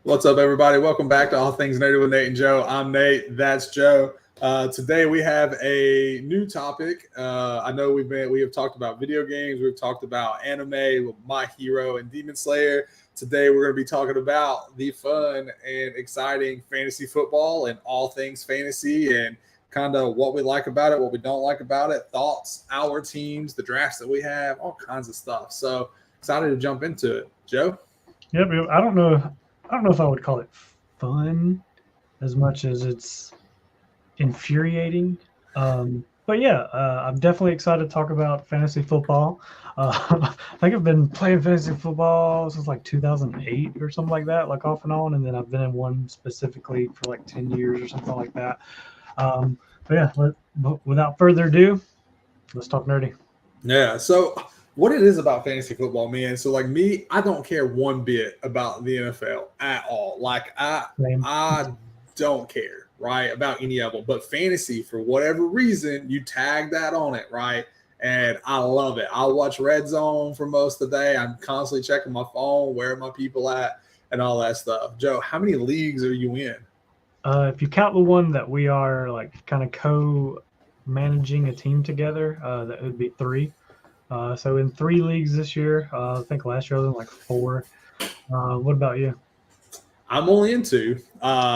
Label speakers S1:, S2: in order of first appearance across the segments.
S1: What's up, everybody? Welcome back to All Things Nerdy with Nate and Joe. I'm Nate. That's Joe. Today we have a new topic. I know we have talked about video games. We've talked about anime with My Hero and Demon Slayer. Today we're going to be talking about the fun and exciting fantasy football and all things fantasy and kind of what we like about it, what we don't like about it, thoughts, our teams, the drafts that we have, all kinds of stuff. So excited to jump into it. Joe?
S2: Yep. I don't know if I would call it fun as much as it's infuriating. But yeah, I'm definitely excited to talk about fantasy football. I think I've been playing fantasy football since like 2008 or something like that, like off and on. And then I've been in one specifically for like 10 years or something like that. But yeah, without further ado, let's talk nerdy.
S1: Yeah. So what it is about fantasy football, man. So like me, I don't care one bit about the NFL at all. Like I don't care, right, about any of them. But fantasy, for whatever reason, you tag that on it, right? And I love it. I watch Red Zone for most of the day. I'm constantly checking my phone, where are my people at, and all that stuff. Joe, how many leagues are you in?
S2: If you count the one that we are like kind of co-managing a team together, that would be 3. So in 3 leagues this year. I think last year I was in like 4. What about you?
S1: I'm only in 2.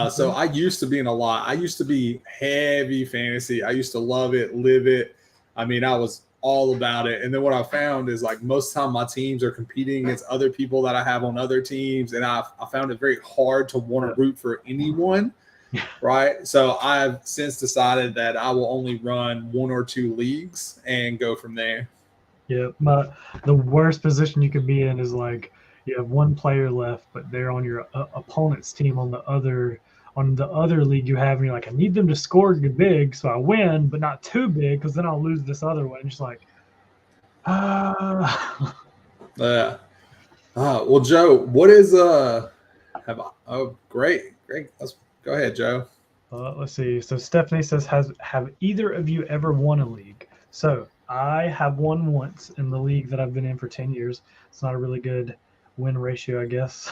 S1: So I used to be in a lot. I used to be heavy fantasy. I used to love it, live it. I mean, I was all about it. And then what I found is like most of the time my teams are competing against other people that I have on other teams. And I found it very hard to want to root for anyone. Right. So I've since decided that I will only run 1 or 2 leagues and go from there.
S2: Yeah, the worst position you could be in is like you have 1 player left, but they're on your opponent's team on the other league you have, and you're like, I need them to score big so I win, but not too big because then I'll lose this other one. Just like,
S1: Yeah. Well, Joe, what is great. Let's go ahead, Joe.
S2: Let's see. So Stephanie says, have either of you ever won a league? So I have won once in the league that I've been in for 10 years. It's not a really good win ratio, I guess.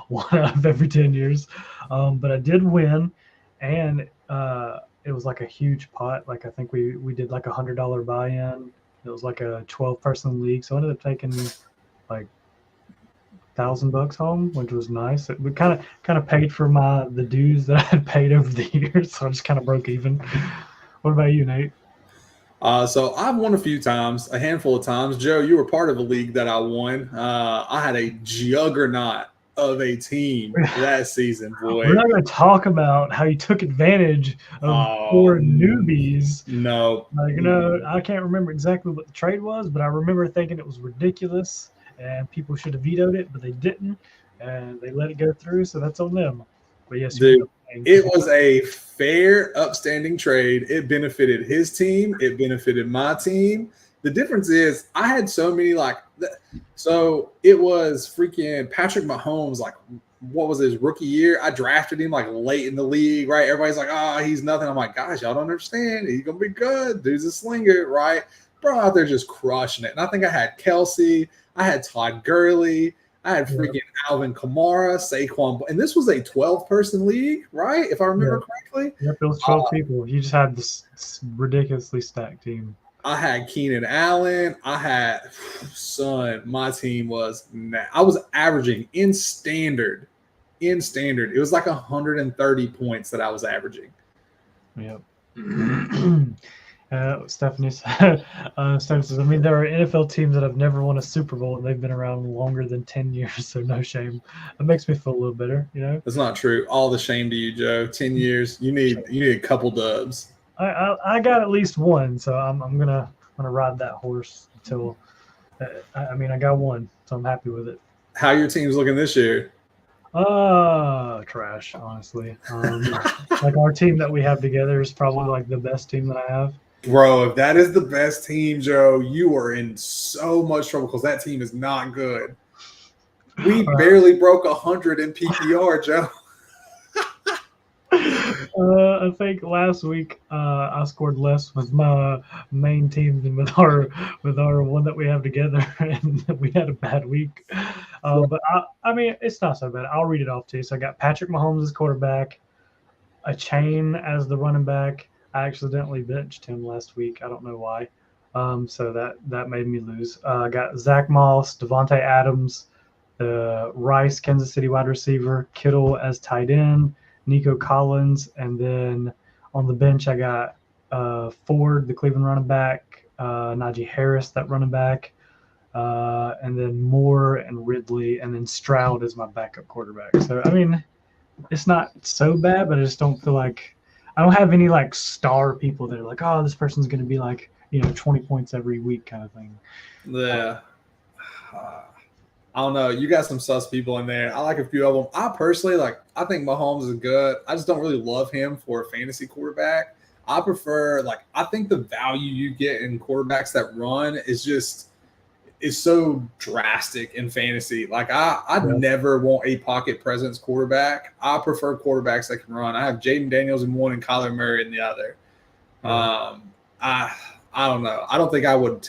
S2: 1 out of every 10 years. But I did win, and it was like a huge pot. Like I think we did like $100 buy-in. It was like a 12-person league. So I ended up taking like $1,000 home, which was nice. It kind of paid for the dues that I had paid over the years. So I just kind of broke even. What about you, Nate?
S1: So I've won a few times, a handful of times. Joe, you were part of a league that I won. I had a juggernaut of a team that season, boy.
S2: We're not going to talk about how you took advantage of 4 newbies.
S1: No.
S2: I can't remember exactly what the trade was, but I remember thinking it was ridiculous and people should have vetoed it, but they didn't, and they let it go through, so that's on them. But yes,
S1: dude, it was a fair, upstanding trade. It benefited his team. It benefited my team. The difference is I had so many so it was freaking Patrick Mahomes. Like, what was his rookie year? I drafted him like late in the league, right? Everybody's like, oh, he's nothing. I'm like, guys, y'all don't understand. He's going to be good. Dude's a slinger, right? Bro out there just crushing it. And I think I had Kelsey. I had Todd Gurley. I had freaking Alvin Kamara, Saquon, and this was a 12-person league, right? If I remember correctly.
S2: Yep, it was 12 people. You just had this ridiculously stacked team.
S1: I had Keenan Allen. My team was I was averaging in standard. It was like 130 points that I was averaging.
S2: Yep. Stephanie says, I mean, there are NFL teams that have never won a Super Bowl and they've been around longer than 10 years, so no shame. That makes me feel a little better, you know?
S1: That's not true. All the shame to you, Joe. 10 years. You need a couple dubs.
S2: I got at least 1, so I'm gonna ride that horse until I got 1, so I'm happy with it.
S1: How your team's looking this year?
S2: Trash, honestly. Like our team that we have together is probably like the best team that I have.
S1: Bro, if that is the best team, Joe, you are in so much trouble because that team is not good. We barely broke 100 in PPR, Joe.
S2: I think last week I scored less with my main team than with our one that we have together, and we had a bad week. But I mean, it's not so bad. I'll read it off to you. So I got Patrick Mahomes as quarterback, a chain as the running back. I accidentally benched him last week. I don't know why. So that made me lose. I got Zach Moss, Devontae Adams, the Rice, Kansas City wide receiver, Kittle as tight end, Nico Collins, and then on the bench I got Ford, the Cleveland running back, Najee Harris, that running back, and then Moore and Ridley, and then Stroud as my backup quarterback. So I mean, it's not so bad, but I just don't feel like I don't have any like star people that are like, oh, this person's going to be like 20 points every week kind of thing.
S1: Yeah. I don't know. You got some sus people in there. I like a few of them. I personally I think Mahomes is good. I just don't really love him for a fantasy quarterback. I prefer I think the value you get in quarterbacks that run is so drastic in fantasy. I'd never want a pocket presence quarterback. I prefer quarterbacks that can run. I have Jaden Daniels in one and Kyler Murray in the other. I don't know. I don't think I would.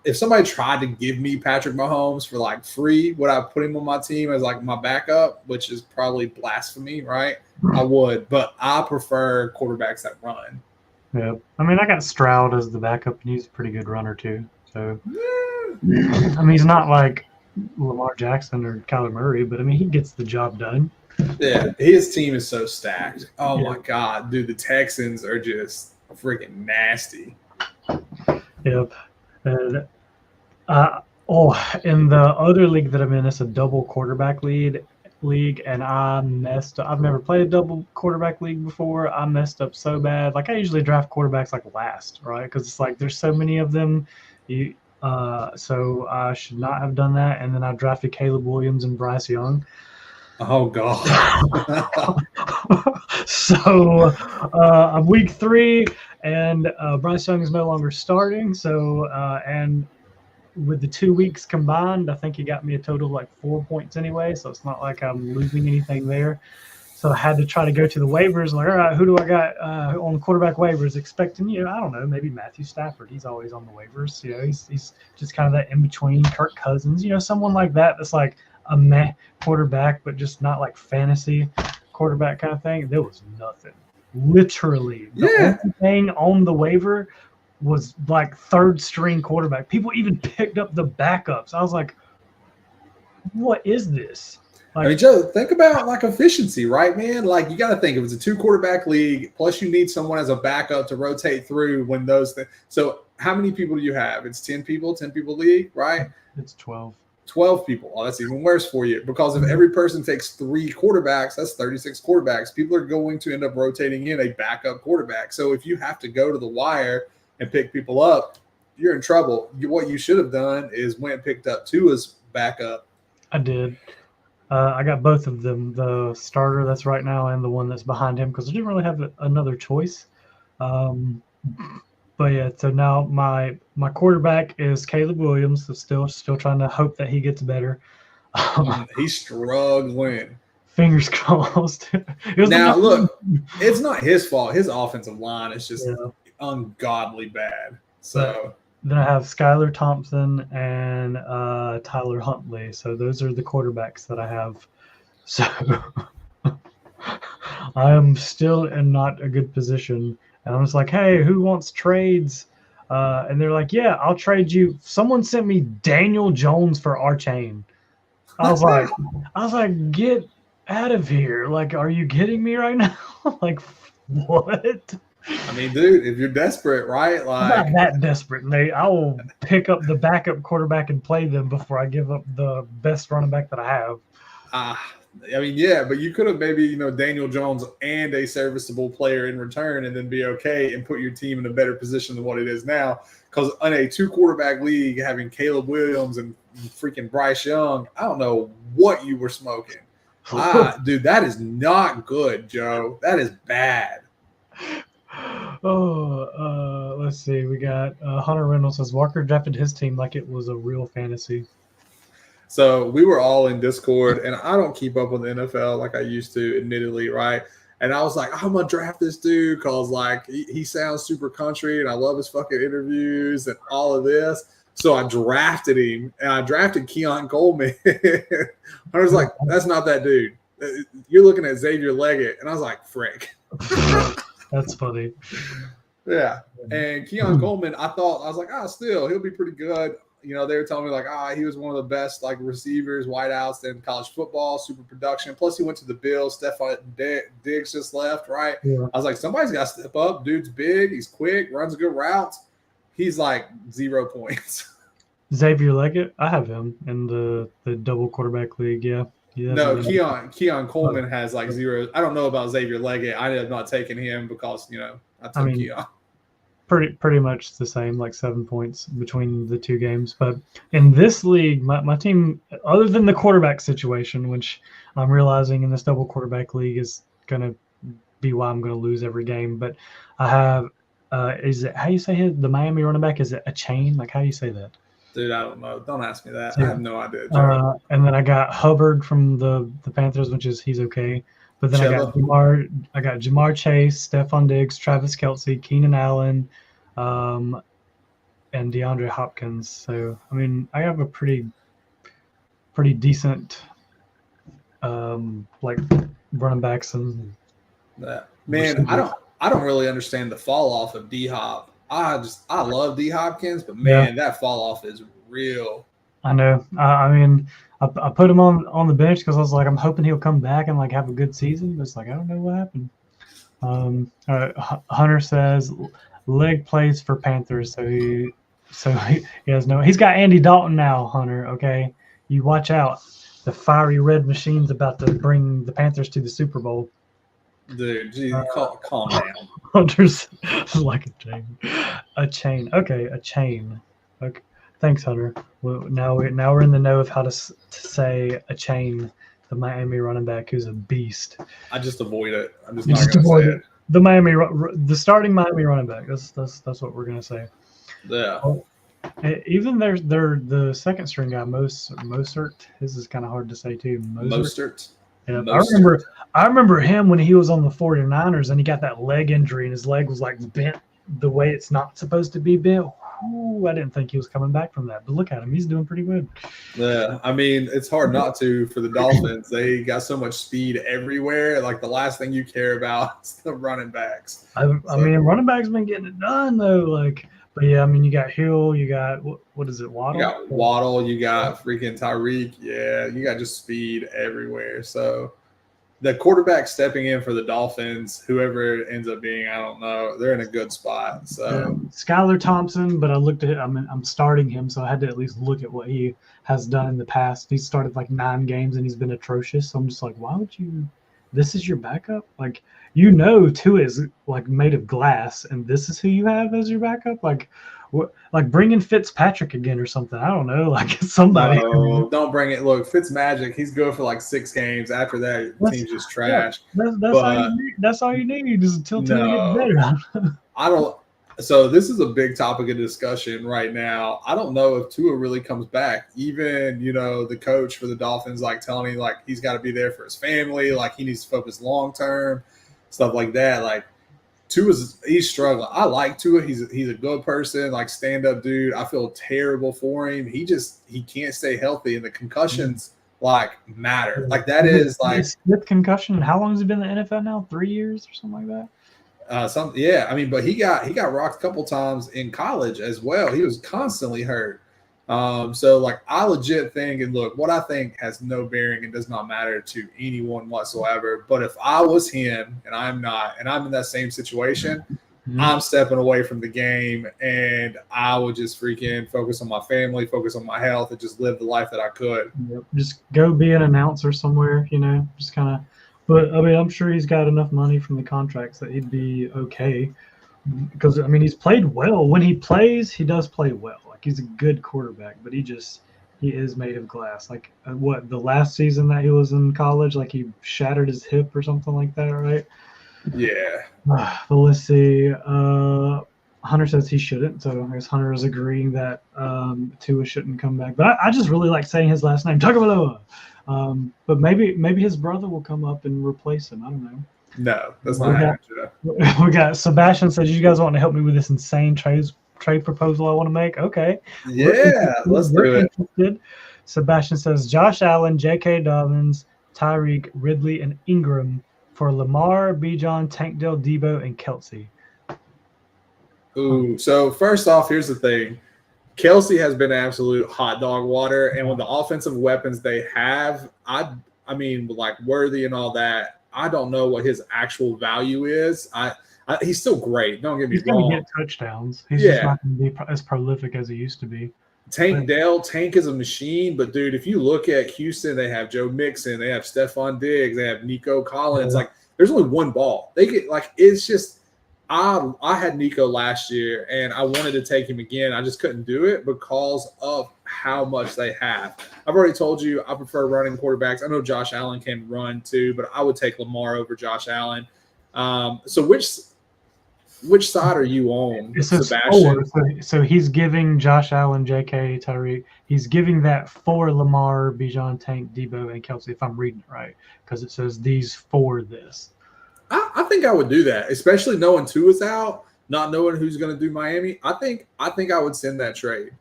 S1: If somebody tried to give me Patrick Mahomes for free, would I put him on my team as my backup, which is probably blasphemy, right? I would, but I prefer quarterbacks that run.
S2: Yeah. I mean, I got Stroud as the backup, and he's a pretty good runner too. So, I mean, he's not like Lamar Jackson or Kyler Murray, but I mean, he gets the job done.
S1: Yeah, his team is so stacked. Oh my God, dude, the Texans are just freaking nasty.
S2: Yep. And in the other league that I'm in, it's a double quarterback league, and I messed up. I've never played a double quarterback league before. I messed up so bad. I usually draft quarterbacks last, right? Because it's there's so many of them. So I should not have done that. And then I drafted Caleb Williams and Bryce Young.
S1: Oh God.
S2: So I'm week 3, and Bryce Young is no longer starting. So and with the 2 weeks combined, I think he got me a total of 4 points anyway. So it's not like I'm losing anything there. So I had to try to go to the waivers. All right, who do I got on the quarterback waivers? Expecting, I don't know, maybe Matthew Stafford. He's always on the waivers. He's just kind of that in between. Kirk Cousins, someone like that. That's a meh quarterback, but just not fantasy quarterback kind of thing. There was nothing. Literally, the only thing on the waiver was third string quarterback. People even picked up the backups. I was like, what is this?
S1: I mean, Joe, think about efficiency, right, man? You got to think if it's a 2-quarterback league, plus you need someone as a backup to rotate through when those things. So how many people do you have? It's 10 people league, right?
S2: It's 12.
S1: 12 people. Oh, that's even worse for you because if every person takes 3 quarterbacks, that's 36 quarterbacks. People are going to end up rotating in a backup quarterback. So if you have to go to the wire and pick people up, you're in trouble. What you should have done is went and picked up Tua's backup.
S2: I did. I got both of them, the starter that's right now and the one that's behind him, because I didn't really have another choice. But yeah, so now my quarterback is Caleb Williams. So still trying to hope that he gets better.
S1: He's struggling.
S2: Fingers crossed.
S1: Now look, it's not his fault. His offensive line is just ungodly bad. So
S2: then I have Skylar Thompson and Tyler Huntley. So those are the quarterbacks that I have. So I am still in not a good position. And I'm just like, hey, who wants trades? And they're like, yeah, I'll trade you. Someone sent me Daniel Jones for Archain. I was like, get out of here. Are you kidding me right now? What?
S1: I mean, dude, if you're desperate, right?
S2: I'm not that desperate, Nate. I will pick up the backup quarterback and play them before I give up the best running back that I have.
S1: I mean, yeah, but you could have maybe, Daniel Jones and a serviceable player in return and then be okay and put your team in a better position than what it is now. Because in a 2-quarterback league, having Caleb Williams and freaking Bryce Young, I don't know what you were smoking. Dude, that is not good, Joe. That is bad.
S2: Let's see. We got Hunter Reynolds says Walker drafted his team like it was a real fantasy.
S1: So we were all in Discord, and I don't keep up with the NFL like I used to, admittedly, right? And I was like, I'm going to draft this dude because, he sounds super country, and I love his fucking interviews and all of this. So I drafted him, and I drafted Keon Coleman. I was like, that's not that dude. You're looking at Xavier Leggett. And I was like, frick.
S2: That's funny.
S1: Yeah. And Keon Coleman, I was like, still, he'll be pretty good. You know, they were telling me like, he was one of the best like receivers, wideouts in college football, super production. Plus, he went to the Bills. Stephon Diggs just left, right?
S2: Yeah.
S1: I was like, somebody's got to step up. Dude's big, he's quick, runs good routes. He's like 0 points.
S2: Xavier Leggett, I have him in the double quarterback league. Yeah.
S1: No, Keon Coleman has like 0. I don't know about Xavier Leggett. I have not taken him because I took Keon.
S2: Pretty much the same, like 7 points between the two games. But in this league, my team, other than the quarterback situation, which I'm realizing in this double quarterback league is going to be why I'm going to lose every game. But I have, is it, how you say the Miami running back? Is it a chain? Like, how do you say that?
S1: Dude, I don't know. Don't ask me that.
S2: Yeah.
S1: I have no idea.
S2: And then I got Hubbard from the Panthers, which is he's okay. But then I got Jamar Chase, Stephon Diggs, Travis Kelce, Keenan Allen, and DeAndre Hopkins. So I mean, I have a pretty decent like running backs and
S1: man. I don't really understand the fall off of D Hop. I love D Hopkins, but man, that fall off is real.
S2: I know. I mean, I put him on the bench because I was like, I'm hoping he'll come back and like have a good season. But it's like I don't know what happened. Hunter says leg plays for Panthers, so he has no. He's got Andy Dalton now. Hunter, okay, you watch out. The fiery red machine's about to bring the Panthers to the Super Bowl.
S1: Dude, geez, calm down.
S2: Hunter's like a chain. Okay, a chain. Okay, thanks, Hunter. Well, now we're in the know of how to say a chain. The Miami running back who's a beast.
S1: I just avoid it. I'm just not going to say it.
S2: The starting Miami running back. That's what we're going to say.
S1: Yeah.
S2: Even the second string guy, Mostert. This is kind of hard to say too.
S1: Mostert.
S2: Yeah, I remember him when he was on the 49ers and he got that leg injury and his leg was like bent the way it's not supposed to be bent. Ooh, I didn't think he was coming back from that, but look at him. He's doing pretty good.
S1: Yeah, I mean, it's hard not to for the Dolphins. They got so much speed everywhere. Like the last thing you care about is the running backs.
S2: I mean, running backs been getting it done though. But yeah, I mean, you got Hill, you got what is it, Waddle?
S1: You got Waddle, you got freaking Tyreek. Yeah, you got just speed everywhere. So the quarterback stepping in for the Dolphins, whoever it ends up being, I don't know. They're in a good spot. So
S2: Skylar Thompson, but I looked at him. I'm starting him, so I had to at least look at what he has done in the past. He's started like 9 games and he's been atrocious. So I'm just like, why would you? This is your backup? Like, Tua is like made of glass, and this is who you have as your backup? Like, what? Like bring in Fitzpatrick again or something? I don't know. Like somebody.
S1: No, don't bring it. Look, Fitzmagic. He's good for like 6 games. After that, team's just trash.
S2: Yeah, that's all you need is until Tua gets better.
S1: I don't. So this is a big topic of discussion right now. I don't know if Tua really comes back. Even, the coach for the Dolphins, like telling me like he's got to be there for his family, like he needs to focus long term, stuff like that. Like he's struggling. I like Tua. He's a good person, like stand up dude. I feel terrible for him. He can't stay healthy, and the concussions like matter. Like that is like
S2: with concussion. How long has he been in the NFL now? 3 years or something like that.
S1: I mean, but he got rocked a couple times in college as well. He was constantly hurt. So like I legit think, and look, what I think has no bearing and does not matter to anyone whatsoever. But if I was him and I'm not, and I'm in that same situation, I'm stepping away from the game and I would just freaking focus on my family, focus on my health, and just live the life that I could.
S2: Yep. Just go be an announcer somewhere, just kind of. But, I mean, I'm sure he's got enough money from the contracts that he'd be okay. Because, I mean, he's played well. When he plays, he does play well. Like, he's a good quarterback, but he is made of glass. Like, the last season that he was in college, like he shattered his hip or something like that, right?
S1: Yeah.
S2: But let's see. Hunter says he shouldn't, so I guess Hunter is agreeing that Tua shouldn't come back. But I just really like saying his last name, Tagovailoa. But maybe his brother will come up and replace him. I don't know.
S1: No, that's not happening.
S2: We got Sebastian says, you guys want to help me with this insane trade trade proposal I want to make. Okay.
S1: Yeah, let's do it.
S2: Interested. Sebastian says Josh Allen, J.K. Dobbins, Tyreek, Ridley, and Ingram for Lamar, Bijan, Tank Dell, Debo, and Kelsey.
S1: Ooh, so first off, here's the thing. Kelsey has been absolute hot dog water, and with the offensive weapons they have, I mean, like Worthy and all that, I don't know what his actual value is. He's still great. Don't get me
S2: wrong. He's going to get touchdowns. He's just not going to be as prolific as he used to be.
S1: Tank is a machine, but dude, if you look at Houston, they have Joe Mixon, they have Stephon Diggs, they have Nico Collins. Like, there's only one ball. They get it's just. I had Nico last year, and I wanted to take him again. I just couldn't do it because of how much they have. I've already told you I prefer running quarterbacks. I know Josh Allen can run too, but I would take Lamar over Josh Allen. So which side are you on, Sebastian?
S2: So he's giving Josh Allen, J.K., Tyreek. He's giving that for Lamar, Bijan, Tank, Debo, and Kelsey, if I'm reading it right, because it says these for this.
S1: I think I would do that, especially knowing Tua is out, not knowing who's going to do Miami. I think I would send that trade.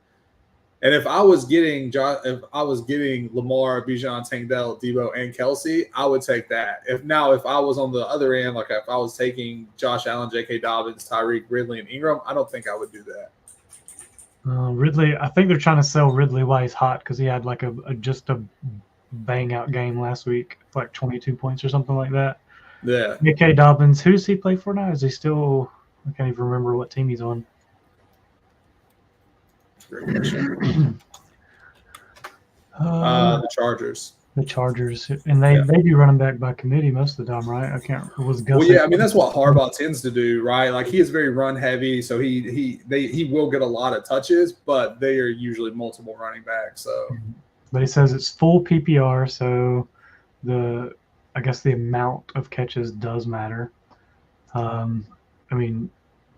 S1: And if I was getting Lamar, Bijan, Tank Dell, Debo, and Kelsey, I would take that. If I was on the other end, like if I was taking Josh Allen, J.K. Dobbins, Tyreek, Ridley, and Ingram, I don't think I would do that.
S2: Ridley, I think they're trying to sell Ridley while he's hot because he had like just a bang out game last week, like 22 points or something like that.
S1: Yeah.
S2: J.K. Dobbins, who's he play for now? Is he still? I can't even remember what team he's on.
S1: The Chargers.
S2: The Chargers, and they do running back by committee most of the time, right? I can't. Was Gus?
S1: Well, yeah, I mean that's what Harbaugh tends to do, right? Like he is very run heavy, so he will get a lot of touches, but they are usually multiple running backs. So,
S2: but he says it's full PPR, so I guess the amount of catches does matter. I mean,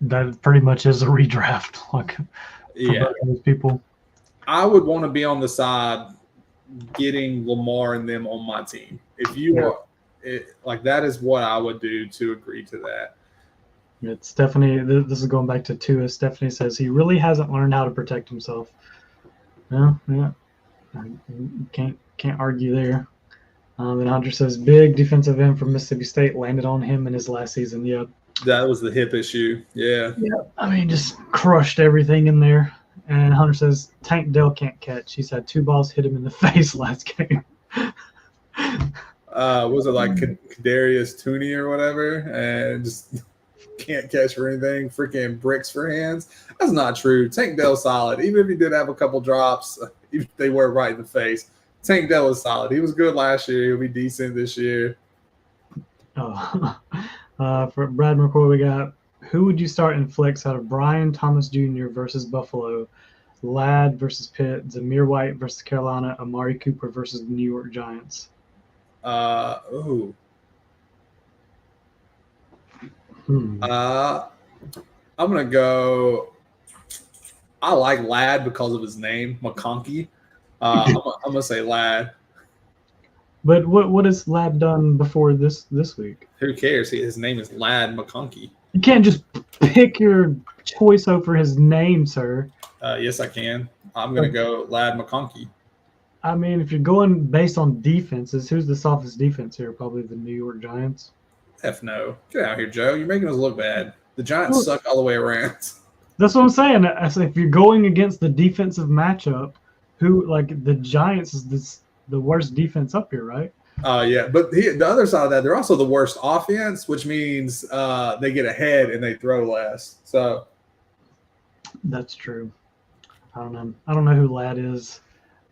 S2: that pretty much is a redraft, like for those people.
S1: I would want to be on the side getting Lamar and them on my team. If you are that is what I would do to agree to that.
S2: It's Stephanie. This is going back to Tua. Stephanie says he really hasn't learned how to protect himself. Yeah. Can't argue there. And Hunter says big defensive end from Mississippi State landed on him in his last season. Yep.
S1: That was the hip issue. Yeah.
S2: Yeah. I mean, just crushed everything in there. And Hunter says Tank Dell can't catch. He's had 2 balls hit him in the face last game.
S1: Was it like Kadarius Tooney or whatever? And just can't catch for anything. Freaking bricks for hands. That's not true. Tank Dell's solid. Even if he did have a couple drops, even if they were right in the face, Tank Dell is solid. He was good last year. He'll be decent this year.
S2: For Brad McCoy, we got who would you start in flex out of Brian Thomas Jr. versus Buffalo, Ladd versus Pitt, Zamir White versus Carolina, Amari Cooper versus the New York Giants?
S1: I'm gonna go. I like Ladd because of his name, McConkey. I'm gonna say Ladd.
S2: But what has Ladd done before this week?
S1: Who cares? His name is Ladd McConkey.
S2: You can't just pick your choice over his name, sir.
S1: Yes, I can. I'm gonna go Ladd McConkey.
S2: I mean, if you're going based on defenses, who's the softest defense here? Probably the New York Giants.
S1: F no. Get out here, Joe. You're making us look bad. The Giants suck all the way around.
S2: That's what I'm saying. If you're going against the defensive matchup, the Giants is the worst defense up here, right?
S1: Yeah, but the other side of that, they're also the worst offense, which means they get ahead and they throw less. So
S2: that's true. I don't know who Ladd is,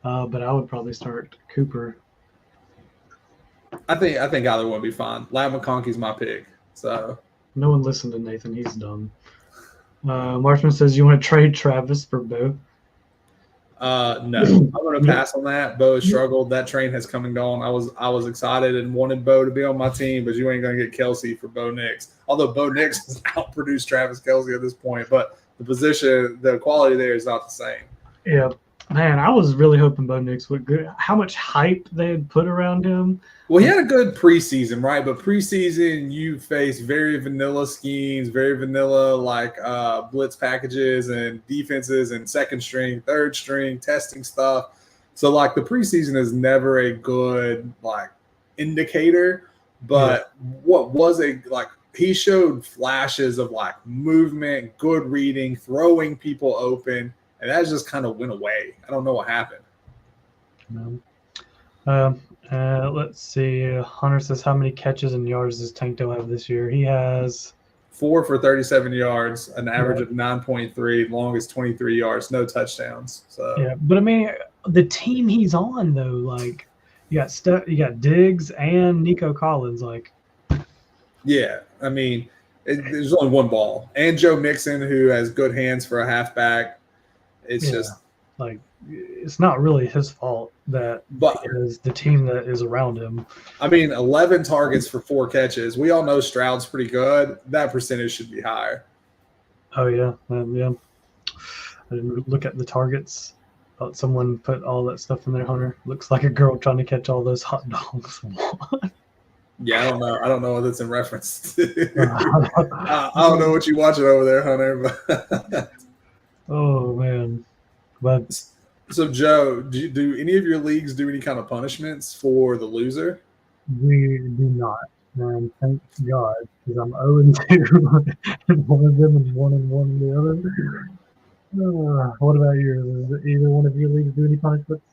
S2: but I would probably start Cooper.
S1: I think either one would be fine. Ladd McConkey's my pick. So
S2: no one listened to Nathan. He's dumb. Marshman says you want to trade Travis for Bo.
S1: No, I'm going to pass on that. Bo has struggled. That train has come and gone. I was excited and wanted Bo to be on my team, but you ain't going to get Kelsey for Bo Nix. Although Bo Nix has outproduced Travis Kelce at this point, but the quality there is not the same.
S2: Yeah. Man, I was really hoping Bo Nix would good. How much hype they had put around him.
S1: Well, he had a good preseason, right? But preseason, you face very vanilla schemes, very vanilla blitz packages and defenses and second string, third string testing stuff. So like the preseason is never a good like indicator. But what was he showed flashes of like movement, good reading, throwing people open, and that just kind of went away. I don't know what happened.
S2: Let's see. Hunter says, how many catches and yards does Tank Dell have this year? He has
S1: 4 for 37 yards, an average of 9.3, longest 23 yards, no touchdowns. So
S2: yeah, but I mean, the team he's on though, like you got Diggs and Nico Collins, like.
S1: Yeah, I mean, there's only one ball, and Joe Mixon, who has good hands for a halfback. It's just
S2: like it's not really his fault that is the team that is around him.
S1: I mean, 11 targets for 4 catches. We all know Stroud's pretty good. That percentage should be higher.
S2: Oh yeah, yeah. I didn't look at the targets. Thought someone put all that stuff in there. Hunter looks like a girl trying to catch all those hot dogs.
S1: Yeah, I don't know. I don't know what that's in reference to. I don't know what you're watching over there, Hunter. But
S2: oh man. But
S1: so Joe, do any of your leagues do any kind of punishments for the loser?
S2: We do not. Man, thank God, because I'm 0-2 in one of them and 1-1 in the other. What about yours? Does either one of your leagues do any punishments?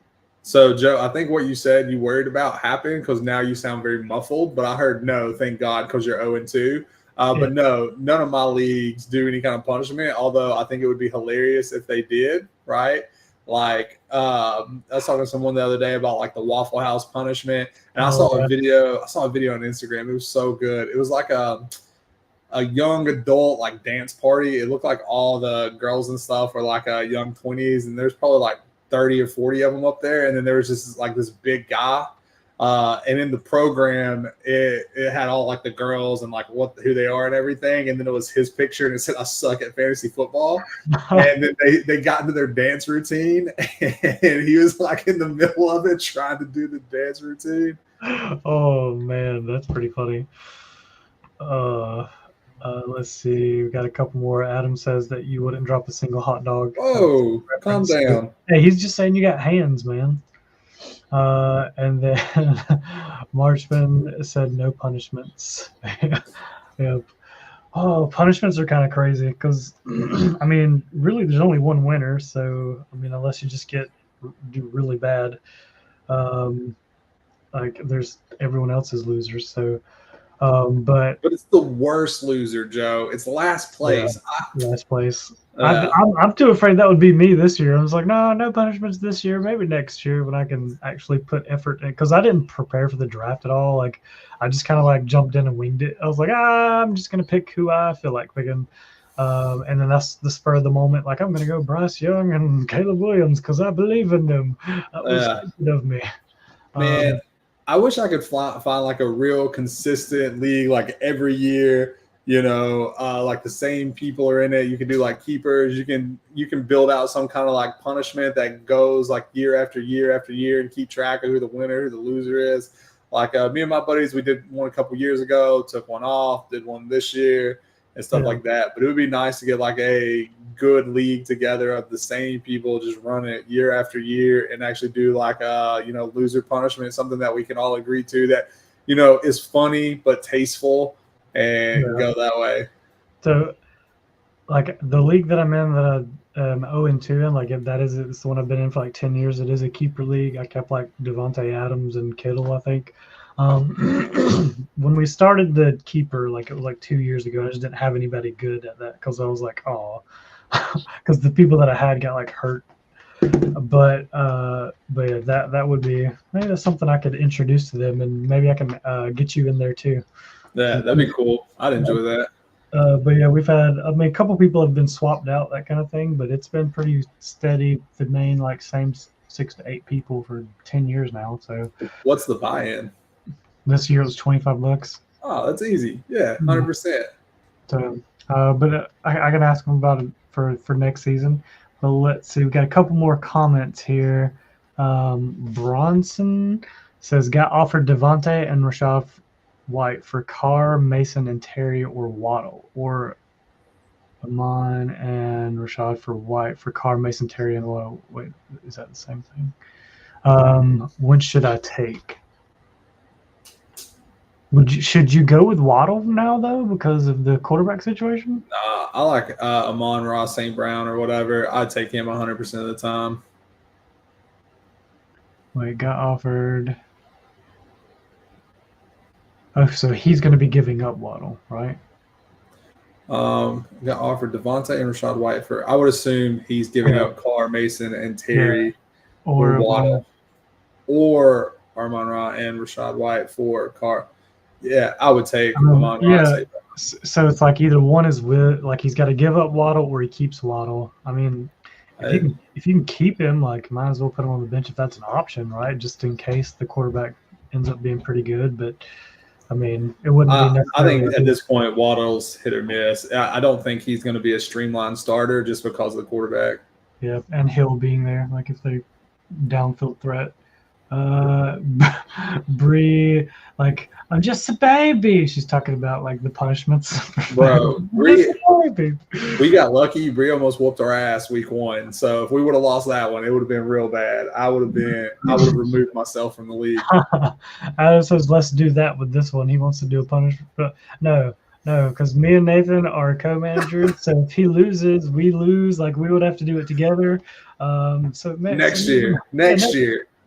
S1: So, Joe, I think what you said you worried about happened because now you sound very muffled. But I heard no, thank God, because you're 0-2. But no, none of my leagues do any kind of punishment, although I think it would be hilarious if they did, right? Like, I was talking to someone the other day about like the Waffle House punishment, and I saw a video on Instagram. It was so good. It was like a young adult like dance party. It looked like all the girls and stuff were like young 20s, and there's probably like 30 or 40 of them up there, and then there was just like this big guy, and in the program it had all like the girls and like who they are and everything, and then it was his picture and it said I suck at fantasy football. And then they got into their dance routine and he was like in the middle of it trying to do the dance routine.
S2: Oh man, that's pretty funny. Let's see. We got a couple more. Adam says that you wouldn't drop a single hot dog.
S1: Oh, calm down.
S2: Hey, he's just saying you got hands, man. And then Marchman said no punishments. Yep. Oh, punishments are kind of crazy because, I mean, really, there's only one winner. So, I mean, unless you just do really bad, like there's everyone else is losers. So. But
S1: it's the worst loser, Joe. It's last place.
S2: Yeah, last place. I'm too afraid that would be me this year. I was like, no punishments this year. Maybe next year when I can actually put effort in. Because I didn't prepare for the draft at all. Like, I just kind of like jumped in and winged it. I was like, I'm just gonna pick who I feel like picking. And then that's the spur of the moment. Like, I'm gonna go Bryce Young and Caleb Williams because I believe in them. That was good of me.
S1: Man. I wish I could find like a real consistent league, like every year, like the same people are in it. You can do like keepers. You can build out some kind of like punishment that goes like year after year after year and keep track of who the winner, who the loser is. Like me and my buddies, we did one a couple years ago, took one off, did one this year and stuff like that. But it would be nice to get like a good league together of the same people, just run it year after year and actually do like loser punishment, something that we can all agree to that, is funny but tasteful and go that way.
S2: So like the league that I'm in that I'm 0-2 in, like if it's the one I've been in for like 10 years, it is a keeper league. I kept like Devontae Adams and Kittle, I think. When we started the keeper, like it was like 2 years ago, I just didn't have anybody good at that because I was like, because the people that I had got like hurt. But yeah, that would be maybe that's something I could introduce to them, and maybe I can get you in there too.
S1: Yeah, that'd be cool. I'd enjoy that.
S2: But yeah, we've had, I mean, a couple people have been swapped out, that kind of thing, but it's been pretty steady. The main like same 6 to 8 people for 10 years now. So
S1: what's the buy-in?
S2: This year it was $25.
S1: Oh, that's easy. Yeah, 100%.
S2: So, but I can ask them about it for next season. Well, let's see. We got a couple more comments here. Bronson says got offered Devontae and Rashad White for Carr, Mason, and Terry or Waddle, or Amon and Rashad for White for Carr, Mason, Terry, and Waddle. Wait, is that the same thing? When should I take? Should you go with Waddle now though because of the quarterback situation?
S1: I like Amon-Ra St. Brown or whatever. I'd take him 100% of the time.
S2: Wait, got offered. Oh, so he's going to be giving up Waddle, right?
S1: Got offered Devontae and Rashad White for. I would assume he's giving up Carr, Mason, and Terry, or Waddle, or Amon-Ra and Rashad White for Carr. Yeah, I would take Amon-Ra.
S2: Yeah. So it's like either one is with, like he's got to give up Waddle or he keeps Waddle. I mean, if you can keep him, like might as well put him on the bench if that's an option, right? Just in case the quarterback ends up being pretty good. But I mean, it wouldn't be necessary.
S1: I think at this point, Waddle's hit or miss. I don't think he's going to be a streamlined starter just because of the quarterback.
S2: Yeah, and Hill being there, like if they downfield threat. Bree, like I'm just a baby. She's talking about like the punishments.
S1: Bro, Bree, we got lucky. Bree almost whooped our ass week 1. So if we would have lost that one, it would have been real bad. I would have removed myself from the league.
S2: Adam says let's do that with this one. He wants to do a punishment. But no, because me and Nathan are co-managers. So if he loses, we lose. Like we would have to do it together. So
S1: next year.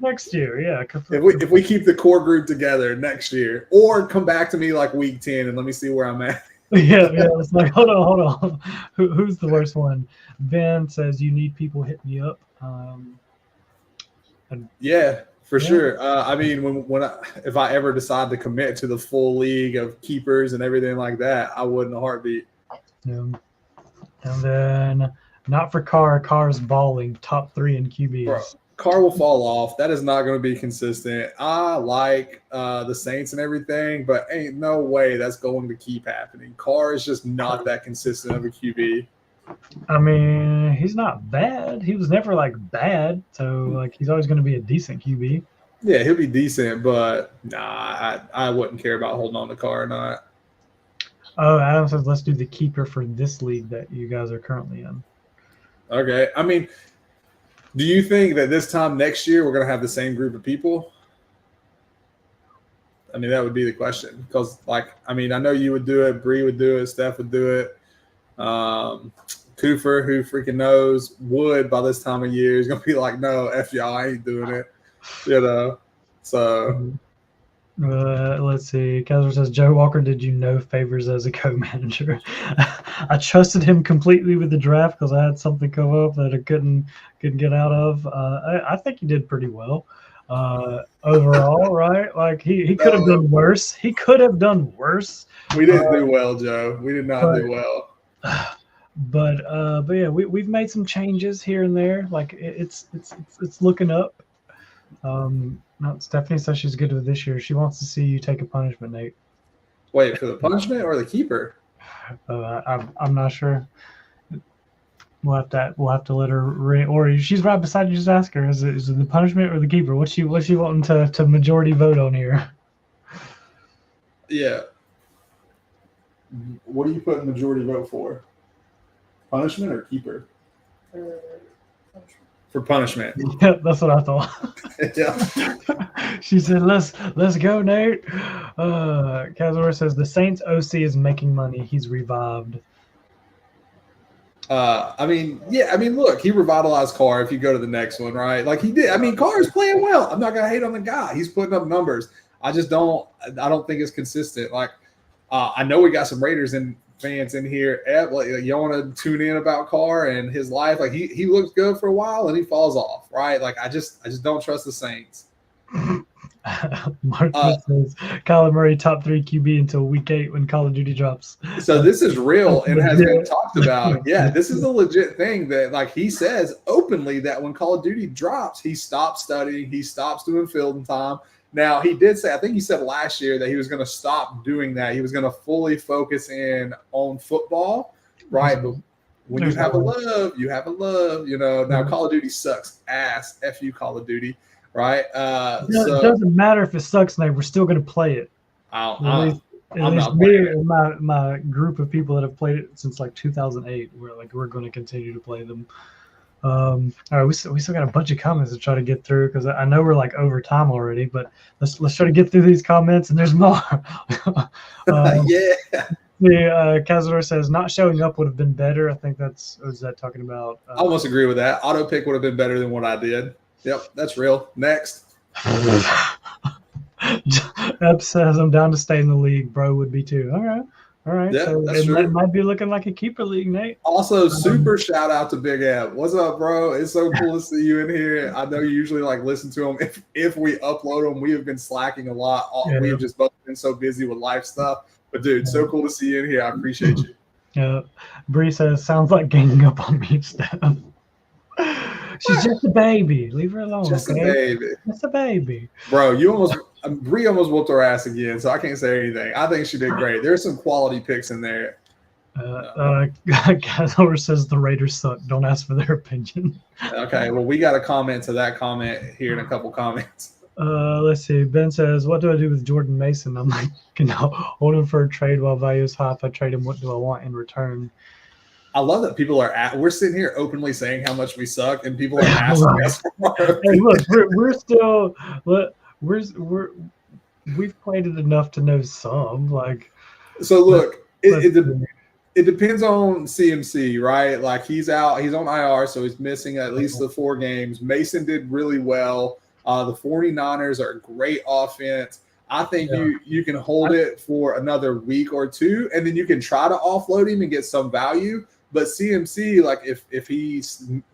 S2: Next year, yeah.
S1: If we keep the core group together next year, or come back to me like week 10 and let me see where I'm at.
S2: yeah. It's like hold on. Who's the worst one? Ben says you need people hit me up.
S1: Yeah, for sure. I mean, if I ever decide to commit to the full league of keepers and everything like that, I would in a heartbeat.
S2: Yeah. And then not for Carr. Carr's balling top 3 in QBs.
S1: Bro. Carr will fall off. That is not going to be consistent. I like the Saints and everything, but ain't no way that's going to keep happening. Carr is just not that consistent of a QB.
S2: I mean, he's not bad. He was never like bad, so like he's always going to be a decent QB.
S1: Yeah, he'll be decent, but nah, I wouldn't care about holding on to Carr or not.
S2: Oh, Adam says let's do the keeper for this league that you guys are currently in.
S1: Okay, I mean. Do you think that this time next year we're going to have the same group of people? I mean, that would be the question. Because, like, I mean, I know you would do it. Bree would do it. Steph would do it. Cooper, who freaking knows, would by this time of year is going to be like, no, F y'all, I ain't doing it. You know? So.
S2: Let's see. Kaiser says, Joe Walker did you no favors as a co-manager. I trusted him completely with the draft because I had something come up that I couldn't get out of. I think he did pretty well overall, right? Like he could have done worse. He could have done worse.
S1: We didn't do well, Joe. We did not do well.
S2: But yeah, we've made some changes here and there. Like it's looking up. No, Stephanie says she's good with this year. She wants to see you take a punishment, Nate.
S1: Wait, for the punishment or the keeper?
S2: I'm not sure. We'll have to let her or she's right beside you. Just ask her: is it the punishment or the keeper? What's she wanting to majority vote on here?
S1: Yeah. What are you putting majority vote for? Punishment or keeper? For punishment.
S2: Yeah, that's what I thought.
S1: Yeah.
S2: She said, "Let's go, Nate." Kazor says the Saints OC is making money. He's revived.
S1: I mean, look, he revitalized Carr. If you go to the next one, right? Like he did. I mean, Carr is playing well. I'm not gonna hate on the guy. He's putting up numbers. I don't think it's consistent. Like, I know we got some Raiders fans in here. Like, you want to tune in about Carr and his life. Like he looks good for a while and he falls off, right? Like I just don't trust the Saints.
S2: Mark says Kyler Murray top 3 QB until week 8 when Call of Duty drops.
S1: So this is real and has been talked about. Yeah, this is a legit thing that like he says openly that when Call of Duty drops, he stops studying, he stops doing field time. Now he did say, I think he said last year that he was going to stop doing that. He was going to fully focus in on football, right? when
S2: There's
S1: you have a
S2: no way.
S1: love, you have a love. Now Call of Duty sucks ass. F you, Call of Duty, right?
S2: It doesn't matter if it sucks, mate. We're still going to play it. At
S1: I'm
S2: least
S1: not
S2: me
S1: playing it.
S2: and my group of people that have played it since like 2008. We're going to continue to play them. All right, we still got a bunch of comments to try to get through because I know we're like over time already, but let's try to get through these comments, and there's more.
S1: Yeah.
S2: The Cazador says not showing up would have been better. I think was that talking about?
S1: I almost agree with that. Auto pick would have been better than what I did. Yep, that's real. Next.
S2: Ep says I'm down to stay in the league. Bro would be too. All right.
S1: Yeah,
S2: So
S1: that's
S2: it
S1: true.
S2: might be looking like a keeper league, Nate.
S1: Also, super shout out to Big Eb. What's up, bro? It's so cool to see you in here. I know you usually like listen to them. If we upload them, we have been slacking a lot.
S2: Yeah.
S1: We have just both been so busy with life stuff. But dude, so cool to see you in here. I appreciate you.
S2: Yeah. Bree says sounds like ganging up on me, Steph. She's just a baby. Leave her alone.
S1: Just
S2: okay?
S1: a baby.
S2: Just a baby.
S1: Bro, Bree almost whooped her ass again, so I can't say anything. I think she did great. There's some quality picks in there.
S2: Cazor says the Raiders suck. Don't ask for their opinion.
S1: Okay, well, we got a comment to that comment here in a couple comments.
S2: Let's see. Ben says, what do I do with Jordan Mason? I'm like, hold him for a trade while value is high. If I trade him, what do I want in return?
S1: I love that people we're sitting here openly saying how much we suck, and people are asking us for our
S2: Hey, look, we're still we've played it enough to know some. Like,
S1: so look, it depends on CMC, right? Like he's out, he's on IR, so he's missing at least the 4 games. Mason did really well. The 49ers are a great offense. I think you can hold it for another week or two, and then you can try to offload him and get some value. But CMC, like if he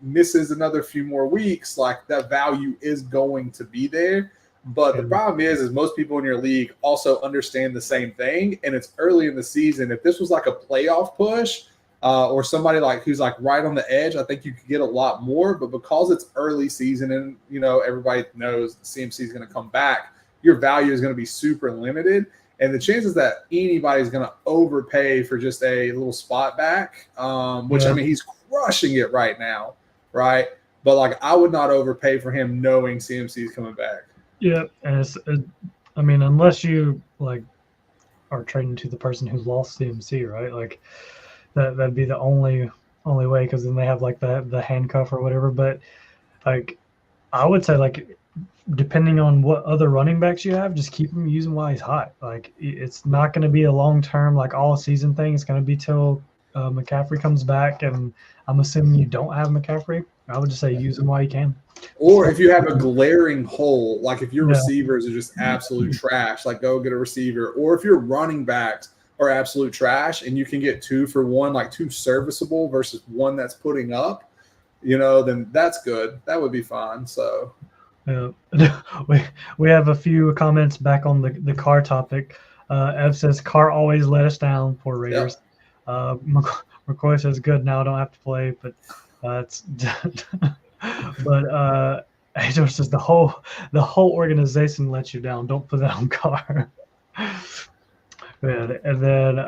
S1: misses another few more weeks, like that value is going to be there. But the problem is most people in your league also understand the same thing, and it's early in the season. If this was like a playoff push or somebody like who's like right on the edge, I think you could get a lot more. But because it's early season and everybody knows CMC is going to come back, your value is going to be super limited. And the chances that anybody's going to overpay for just a little spot back, which I mean, he's crushing it right now, right? But like, I would not overpay for him knowing CMC is coming back.
S2: Yeah, and I mean, unless you like are trading to the person who lost CMC, right? Like that'd be the only way, because then they have like the handcuff or whatever. But like, I would say like, depending on what other running backs you have, just keep him using while he's hot. Like it's not going to be a long-term, like all season thing. It's going to be till McCaffrey comes back. And I'm assuming you don't have McCaffrey. I would just say use him while you can.
S1: Or if you have a glaring hole, like if your receivers are just absolute trash, like go get a receiver. Or if your running backs are absolute trash and you can get 2 for 1, like 2 serviceable versus 1 that's putting up, then that's good. That would be fine. So
S2: we have a few comments back on the car topic. Ev says car always let us down for Raiders. Yep. McCoy says good, now I don't have to play, but it's but Ador says the whole organization lets you down. Don't put that on car. And then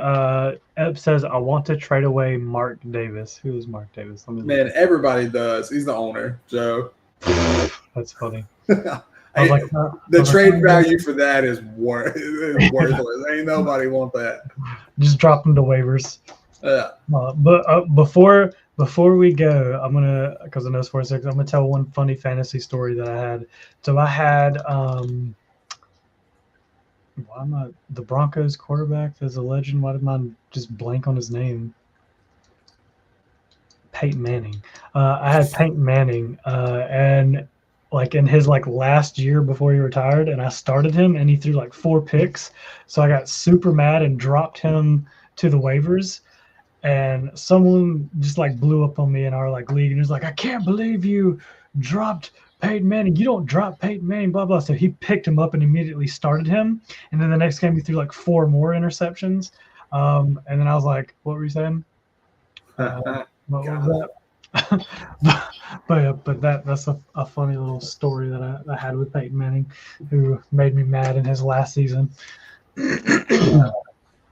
S2: Eb says I want to trade away Mark Davis. Who is Mark Davis?
S1: Man, everybody does. He's the owner, Joe.
S2: That's funny.
S1: The trade value for that is worthless. Ain't nobody want that.
S2: Just drop them to waivers.
S1: Yeah.
S2: But before we go, I'm gonna, because I know it's 4-6, I'm gonna tell one funny fantasy story that I had. So I had why am I the Broncos quarterback? There's a legend. Why did mine just blank on his name? Peyton Manning. I had Peyton Manning, and like in his like last year before he retired, and I started him, and he threw like 4 picks. So I got super mad and dropped him to the waivers. And someone just like blew up on me in our like league, and was like, "I can't believe you dropped Peyton Manning. You don't drop Peyton Manning." Blah blah. So he picked him up and immediately started him. And then the next game he threw like 4 more interceptions. And then I was like, "What were you saying?" What was that? but that's a funny little story that I had with Peyton Manning, who made me mad in his last season.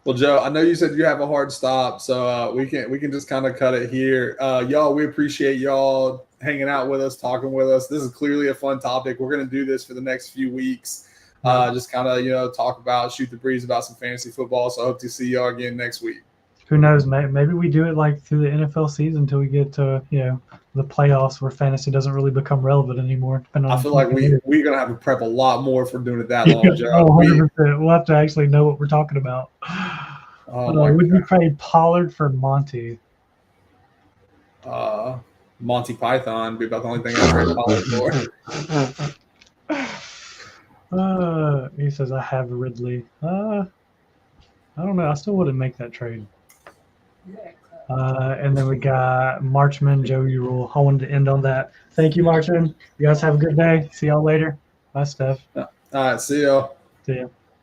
S1: Well, Joe, I know you said you have a hard stop, so we can just kind of cut it here. Y'all, we appreciate y'all hanging out with us, talking with us. This is clearly a fun topic. We're going to do this for the next few weeks. Just kind of, talk about, shoot the breeze about some fantasy football. So I hope to see y'all again next week.
S2: Who knows? Maybe we do it like through the NFL season until we get to, the playoffs where fantasy doesn't really become relevant anymore.
S1: I feel like we're going to have to prep a lot more if we're doing it that long, Joe.
S2: Oh, 100%. We'll have to actually know what we're talking about. Would you trade Pollard for Monty?
S1: Monty Python would be about the only thing I trade Pollard
S2: for. He says, I have Ridley. I don't know. I still wouldn't make that trade. And then we got Marchman, Joe Rule. I wanted to end on that. Thank you, Marchman. You guys have a good day. See y'all later. Bye, Steph.
S1: All right. See y'all.
S2: See ya.